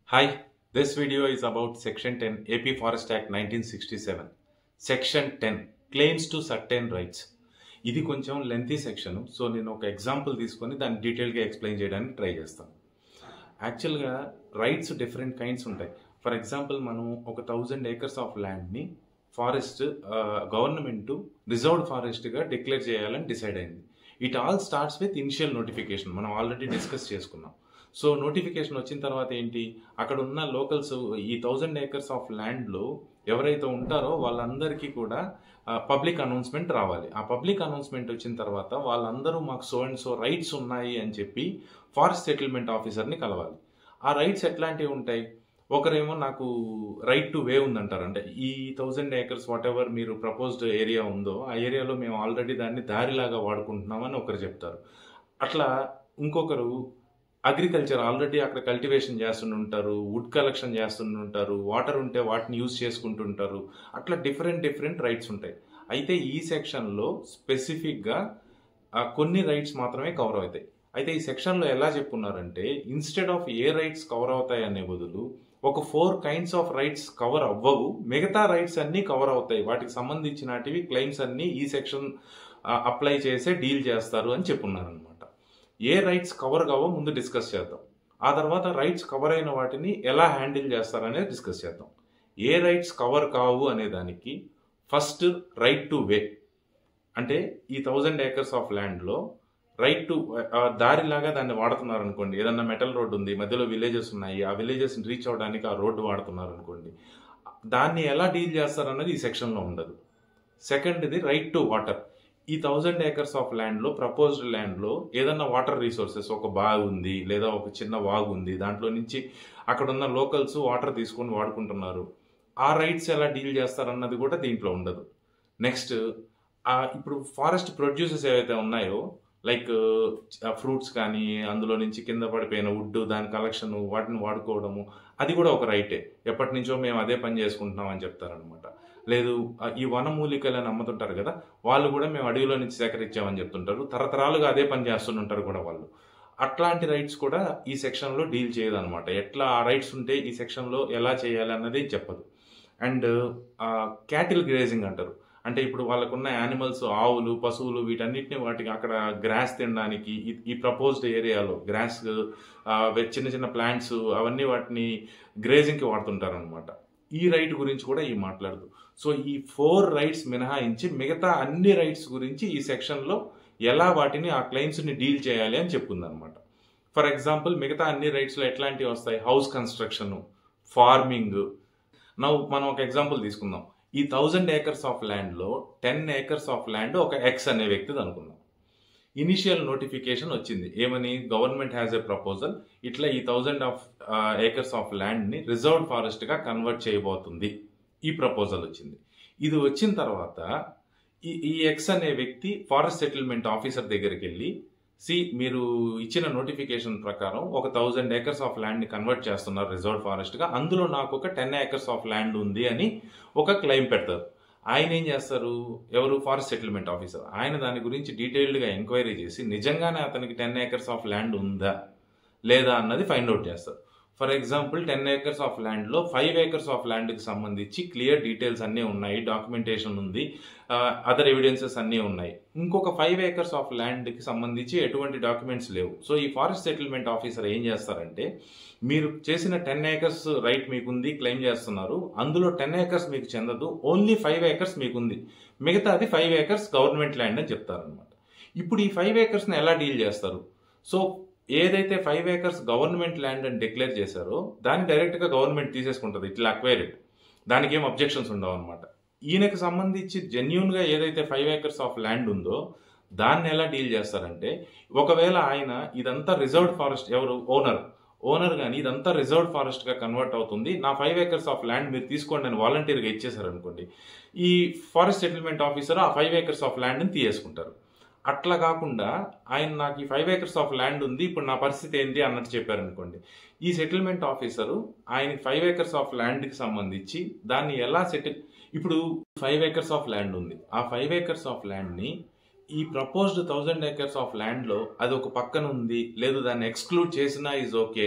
Hi, this video is about Section 10 AP Forest Act 1967. Section 10 Claims to Certain Rights. ఇది కొంచెం lengthy section. So నేను ఒక example తీసుకొని దాన్ని డీటెయిల్గా ఎక్స్ప్లెయిన్ చేయడానికి ట్రై చేస్తాను. యాక్చువల్గా రైట్స్ డిఫరెంట్ కైండ్స్ ఉంటాయి. ఫర్ ఎగ్జాంపుల్ మనం ఒక 1000 acres ఆఫ్ ల్యాండ్ని ఫారెస్ట్ గవర్నమెంట్ రిజర్వ్డ్ ఫారెస్ట్గా డిక్లేర్ చేయాలని డిసైడ్ అయింది. It all starts with initial notification. మనం ఆల్రెడీ డిస్కస్ చేసుకున్నాం. సో నోటిఫికేషన్ వచ్చిన తర్వాత ఏంటి, అక్కడ ఉన్న లోకల్స్ ఈ 1000 acres ఆఫ్ ల్యాండ్లో ఎవరైతే ఉంటారో వాళ్ళందరికీ కూడా పబ్లిక్ అనౌన్స్మెంట్ రావాలి. ఆ పబ్లిక్ అనౌన్స్మెంట్ వచ్చిన తర్వాత వాళ్ళందరూ మాకు సో అండ్ సో రైట్స్ ఉన్నాయి అని చెప్పి ఫారెస్ట్ సెటిల్మెంట్ ఆఫీసర్ని కలవాలి. ఆ రైట్స్ ఎట్లాంటివి ఉంటాయి? ఒకరేమో నాకు రైట్ టు వే ఉందంటారు. అంటే ఈ 1000 acres వాట్ ఎవర్ మీరు ప్రపోజ్డ్ ఏరియా ఉందో ఆ ఏరియాలో మేము ఆల్రెడీ దాన్ని దారిలాగా వాడుకుంటున్నామని ఒకరు చెప్తారు. అట్లా ఇంకొకరు అగ్రికల్చర్ ఆల్రెడీ అక్కడ కల్టివేషన్ చేస్తుంటారు, వుడ్ కలెక్షన్ చేస్తుంటారు, వాటర్ ఉంటే వాటిని యూజ్ చేసుకుంటుంటారు. అట్లా డిఫరెంట్ రైట్స్ ఉంటాయి. అయితే ఈ సెక్షన్లో స్పెసిఫిక్గా కొన్ని రైట్స్ మాత్రమే కవర్ అవుతాయి. అయితే ఈ సెక్షన్లో ఎలా చెప్పున్నారంటే, instead of a rights cover అవుతాయి అనే బదులు ఒక 4 kinds ఆఫ్ రైట్స్ కవర్ అవ్వవు, మిగతా రైట్స్ అన్నీ కవర్ అవుతాయి, వాటికి సంబంధించినటివి క్లెయిమ్స్ అన్నీ ఈ సెక్షన్ అప్లై చేసే డీల్ చేస్తారు అని చెప్పున్నారనమాట. ఏ రైట్స్ కవర్ కావో ముందు డిస్కస్ చేద్దాం. ఆ తర్వాత రైట్స్ కవర్ అయిన వాటిని ఎలా హ్యాండిల్ చేస్తారనేది డిస్కస్ చేద్దాం. ఏ రైట్స్ కవర్ కావు అనే దానికి ఫస్ట్ రైట్ టు వే. అంటే ఈ 1000 acres ఆఫ్ ల్యాండ్లో రైట్ టు దారిలాగా దాన్ని వాడుతున్నారు అనుకోండి. ఏదన్నా మెటల్ రోడ్ ఉంది, మధ్యలో విలేజెస్ ఉన్నాయి, ఆ విలేజెస్ రీచ్ అవడానికి ఆ రోడ్డు వాడుతున్నారు అనుకోండి. దాన్ని ఎలా డీల్ చేస్తారన్నది ఈ సెక్షన్లో ఉండదు. సెకండ్ది రైట్ టు వాటర్. ఈ 1000 acres ఆఫ్ ల్యాండ్లో ప్రపోజ్డ్ ల్యాండ్లో ఏదన్నా వాటర్ రిసోర్సెస్, ఒక బావి ఉంది లేదా ఒక చిన్న వాగు ఉంది, దాంట్లో నుంచి అక్కడ ఉన్న లోకల్స్ వాటర్ తీసుకొని వాడుకుంటున్నారు. ఆ రైట్స్ ఎలా డీల్ చేస్తారన్నది కూడా దీంట్లో ఉండదు. నెక్స్ట్ ఇప్పుడు ఫారెస్ట్ ప్రొడ్యూసెస్ ఏవైతే ఉన్నాయో, లైక్ ఫ్రూట్స్ కానీ అందులో నుంచి కింద పడిపోయిన వుడ్, దాని కలెక్షన్, వాటిని వాడుకోవడము, అది కూడా ఒక రైటే. ఎప్పటి నుంచో మేము అదే పని చేసుకుంటున్నాం అని చెప్తారనమాట. లేదు ఈ వనమూలికలు అని అమ్ముతుంటారు కదా, వాళ్ళు కూడా మేము అడవిలో నుంచి సేకరించామని చెప్తుంటారు. తరతరాలుగా అదే పని చేస్తుంటారు కూడా వాళ్ళు. అట్లాంటి రైట్స్ కూడా ఈ సెక్షన్లో డీల్ చేయదు అనమాట. ఎట్లా ఆ రైట్స్ ఉంటే ఈ సెక్షన్లో ఎలా చేయాలి అన్నది చెప్పదు. అండ్ క్యాటిల్ గ్రేజింగ్ అంటారు. అంటే ఇప్పుడు వాళ్ళకున్న యానిమల్స్, ఆవులు, పశువులు, వీటన్నిటిని వాటికి అక్కడ గ్రాస్ తినడానికి ఈ ప్రపోజ్డ్ ఏరియాలో గ్రాస్, చిన్న ప్లాంట్స్ అవన్నీ వాటిని గ్రేజింగ్కి వాడుతుంటారు అనమాట. ఈ రైట్ గురించి కూడా ఈ మాట్లాడదు. సో ఈ 4 రైట్స్ మినహాయించి మిగతా అన్ని రైట్స్ గురించి ఈ సెక్షన్లో ఎలా వాటిని ఆ క్లెయిమ్స్ని డీల్ చేయాలి అని చెప్పుందనమాట. ఫర్ ఎగ్జాంపుల్ మిగతా అన్ని రైట్స్లో ఎట్లాంటివి వస్తాయి? House construction, farming. మనం ఒక ఎగ్జాంపుల్ తీసుకుందాం. ఈ 1000 acres ఆఫ్ ల్యాండ్లో 10 acres ఆఫ్ ల్యాండ్ ఒక ఎక్స్ అనే వ్యక్తిది అనుకుందాం. ఇనిషియల్ నోటిఫికేషన్ వచ్చింది. ఏమని? గవర్నమెంట్ హ్యాస్ ఏ ప్రపోజల్, ఇట్లా ఈ 1000 acres ఆఫ్ ల్యాండ్ని రిజర్వ్డ్ ఫారెస్ట్గా కన్వర్ట్ చేయబోతుంది. ఈ ప్రపోజల్ వచ్చింది. ఇది వచ్చిన తర్వాత ఈ ఎక్స్ అనే వ్యక్తి ఫారెస్ట్ సెటిల్మెంట్ ఆఫీసర్ దగ్గరికి వెళ్ళి, మీరు ఇచ్చిన నోటిఫికేషన్ ప్రకారం ఒక 1000 acres ఆఫ్ ల్యాండ్ని కన్వర్ట్ చేస్తున్నారు రిజర్వ్డ్ ఫారెస్ట్గా, అందులో నాకు ఒక 10 acres ఆఫ్ ల్యాండ్ ఉంది అని ఒక క్లెయిమ్ పెడతారు. ఆయన ఏం చేస్తారు? ఎవరు? Forest settlement officer. ఆయన దాని గురించి డీటెయిల్డ్గా ఎంక్వైరీ చేసి నిజంగానే అతనికి 10 acres ఆఫ్ ల్యాండ్ ఉందా లేదా అన్నది ఫైండ్ అవుట్ చేస్తారు. ఫర్ ఎగ్జాంపుల్ 10 acres ఆఫ్ ల్యాండ్లో 5 acres ఆఫ్ ల్యాండ్కి సంబంధించి క్లియర్ డీటెయిల్స్ అన్నీ ఉన్నాయి, డాక్యుమెంటేషన్ ఉంది, అదర్ ఎవిడెన్సెస్ అన్నీ ఉన్నాయి. ఇంకొక 5 acres ఆఫ్ ల్యాండ్కి సంబంధించి ఎటువంటి డాక్యుమెంట్స్ లేవు. సో ఈ ఫారెస్ట్ సెటిల్మెంట్ ఆఫీసర్ ఏం చేస్తారంటే, మీరు చేసిన 10 acres రైట్ మీకుంది, క్లెయిమ్ చేస్తున్నారు, అందులో 10 acres మీకు చెందదు, ఓన్లీ 5 acres మీకుంది, మిగతాది 5 acres గవర్నమెంట్ ల్యాండ్ అని చెప్తారనమాట. ఇప్పుడు ఈ 5 acresని ఎలా డీల్ చేస్తారు? సో ఏదైతే 5 acres గవర్నమెంట్ ల్యాండ్ అని డిక్లేర్ చేశారో దాన్ని డైరెక్ట్గా గవర్నమెంట్ తీసేసుకుంటుంది, ఇట్లా అక్వైర్డ్. దానికి ఏం అబ్జెక్షన్స్ ఉండవు అనమాట. ఈయనకు సంబంధించి జెన్యూన్గా ఏదైతే 5 acres ఆఫ్ ల్యాండ్ ఉందో దాన్ని ఎలా డీల్ చేస్తారంటే, ఒకవేళ ఆయన ఇదంతా రిజర్వ్డ్ ఫారెస్ట్, ఎవరు? ఓనర్ కానీ ఇదంతా రిజర్వ్డ్ ఫారెస్ట్గా కన్వర్ట్ అవుతుంది, నా 5 acres ఆఫ్ ల్యాండ్ మీరు తీసుకోండి అని వాలంటీర్గా ఇచ్చేసారు అనుకోండి, ఈ ఫారెస్ట్ సెటిల్మెంట్ ఆఫీసర్ ఆ 5 acres ఆఫ్ ల్యాండ్ని తీసేసుకుంటారు. అట్లా కాకుండా ఆయన నాకు ఈ 5 acres ఆఫ్ ల్యాండ్ ఉంది, ఇప్పుడు నా పరిస్థితి ఏంటి అన్నట్టు చెప్పారనుకోండి, ఈ సెటిల్మెంట్ ఆఫీసరు ఆయనకి 5 acres ఆఫ్ ల్యాండ్కి సంబంధించి దాన్ని ఎలా ఇప్పుడు 5 acres ఆఫ్ ల్యాండ్ ఉంది, ఆ 5 acres ఆఫ్ ల్యాండ్ని ఈ ప్రపోజ్డ్ 1000 acres ఆఫ్ ల్యాండ్లో అది ఒక పక్కన ఉంది, లేదు దాన్ని ఎక్స్క్లూడ్ చేసినా ఈజ్ ఓకే,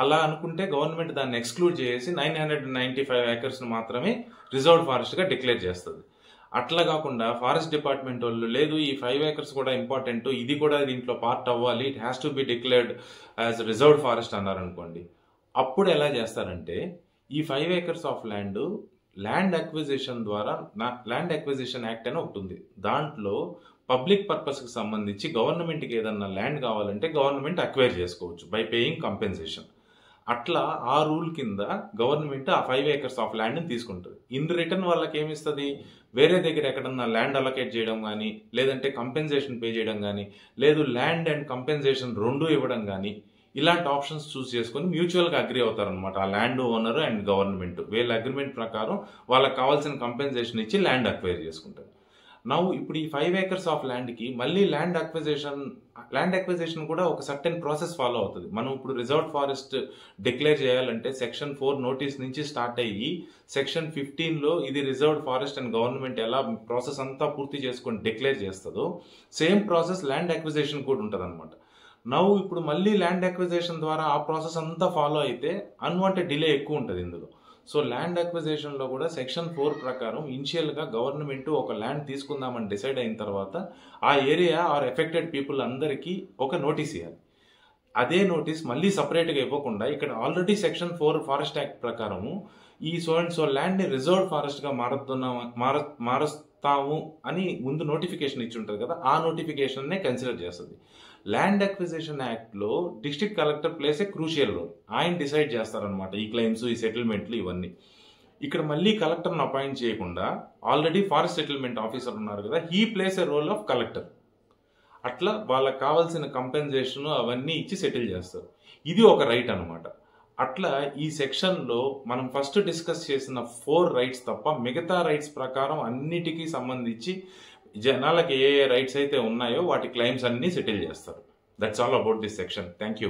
అలా అనుకుంటే గవర్నమెంట్ దాన్ని ఎక్స్క్లూడ్ చేసి 995 acres మాత్రమే రిజర్వ్డ్ ఫారెస్ట్గా డిక్లేర్ చేస్తుంది. అట్లా కాకుండా ఫారెస్ట్ డిపార్ట్మెంట్ వాళ్ళు లేదు ఈ 5 acres కూడా ఇంపార్టెంట్, ఇది కూడా దీంట్లో పార్ట్ అవ్వాలి, it has to be declared as reserved forest అన్నారనుకోండి, అప్పుడు ఎలా చేస్తారంటే ఈ 5 acres ఆఫ్ ల్యాండ్ అక్విజిషన్ ద్వారా ల్యాండ్ అక్విజిషన్ యాక్ట్ అని ఒకటి ఉంది. దాంట్లో పబ్లిక్ పర్పస్కి సంబంధించి గవర్నమెంట్కి ఏదన్నా ల్యాండ్ కావాలంటే గవర్నమెంట్ అక్వైర్ చేసుకోవచ్చు బై పేయింగ్ కంపెన్సేషన్. అట్లా ఆ రూల్ కింద గవర్నమెంట్ ఆ 5 acres ఆఫ్ ల్యాండ్ని తీసుకుంటుంది. ఇన్ రిటర్న్ వాళ్ళకి ఏమిస్తుంది, వేరే దగ్గర ఎక్కడన్నా ల్యాండ్ అలొకేట్ చేయడం కానీ, లేదంటే కంపెన్సేషన్ పే చేయడం కానీ, లేదు ల్యాండ్ అండ్ కంపెన్సేషన్ రెండు ఇవ్వడం కానీ, ఇలాంటి ఆప్షన్స్ చూస్ చేసుకొని మ్యూచువల్గా అగ్రి అవుతారనమాట. ఆ ల్యాండ్ ఓనర్ అండ్ గవర్నమెంట్ వీళ్ళ అగ్రిమెంట్ ప్రకారం వాళ్ళకి కావాల్సిన కంపెన్సేషన్ ఇచ్చి ల్యాండ్ అక్వైర్ చేసుకుంటారు. ఇప్పుడు ఈ 5 acres ఆఫ్ ల్యాండ్కి మళ్ళీ ల్యాండ్ అక్విజిషన్ కూడా ఒక సర్టెన్ ప్రాసెస్ ఫాలో అవుతుంది. మనం ఇప్పుడు రిజర్వ్డ్ ఫారెస్ట్ డిక్లేర్ చేయాలంటే సెక్షన్ 4 నోటీస్ నుంచి స్టార్ట్ అయ్యి సెక్షన్ 15లో ఇది రిజర్వ్డ్ ఫారెస్ట్ అండ్ గవర్నమెంట్ ఎలా ప్రాసెస్ అంతా పూర్తి చేసుకొని డిక్లేర్ చేస్తుందో సేమ్ ప్రాసెస్ ల్యాండ్ అక్విజిషన్ కూడా ఉంటుంది అనమాట. ఇప్పుడు మళ్ళీ ల్యాండ్ అక్విజిషన్ ద్వారా ఆ ప్రాసెస్ అంతా ఫాలో అయితే అన్వాంటెడ్ డిలే ఎక్కువ ఉంటుంది ఇందులో. సో ల్యాండ్ అక్విజిషన్లో కూడా సెక్షన్ 4 ప్రకారం ఇనిషియల్గా గవర్నమెంట్ ఒక ల్యాండ్ తీసుకుందామని డిసైడ్ అయిన తర్వాత ఆ ఏరియా ఆర్ ఎఫెక్టెడ్ పీపుల్ అందరికీ ఒక నోటీస్ ఇవ్వాలి. అదే నోటీస్ మళ్ళీ సపరేట్గా ఇవ్వకుండా ఇక్కడ ఆల్రెడీ సెక్షన్ 4 ఫారెస్ట్ యాక్ట్ ప్రకారము ఈ సో అండ్ సో ల్యాండ్ని రిజర్వ్డ్ ఫారెస్ట్గా మారుస్తాము అని ముందు నోటిఫికేషన్ ఇచ్చి ఉంటుంది కదా, ఆ నోటిఫికేషన్నే కన్సిడర్ చేస్తుంది. ల్యాండ్ అక్విజిషన్ యాక్ట్లో district collector plays a crucial role. ఆయన డిసైడ్ చేస్తారనమాట ఈ క్లెయిమ్స్, ఈ సెటిల్మెంట్లు ఇవన్నీ. ఇక్కడ మళ్ళీ కలెక్టర్ని అపాయింట్ చేయకుండా ఆల్రెడీ ఫారెస్ట్ సెటిల్మెంట్ ఆఫీసర్ ఉన్నారు కదా, he plays a role of collector. అట్లా వాళ్ళకి కావాల్సిన కంపెన్సేషన్ అవన్నీ ఇచ్చి సెటిల్ చేస్తారు. ఇది ఒక రైట్ అనమాట. అట్లా ఈ సెక్షన్లో మనం ఫస్ట్ డిస్కస్ చేసిన 4 రైట్స్ తప్ప మిగతా రైట్స్ ప్రకారం అన్నిటికీ సంబంధించి జనాలకి ఏ రైట్స్ అయితే ఉన్నాయో వాటి క్లెయిమ్స్ అన్నీ సెటిల్ చేస్తారు. That's all about this section. Thank you.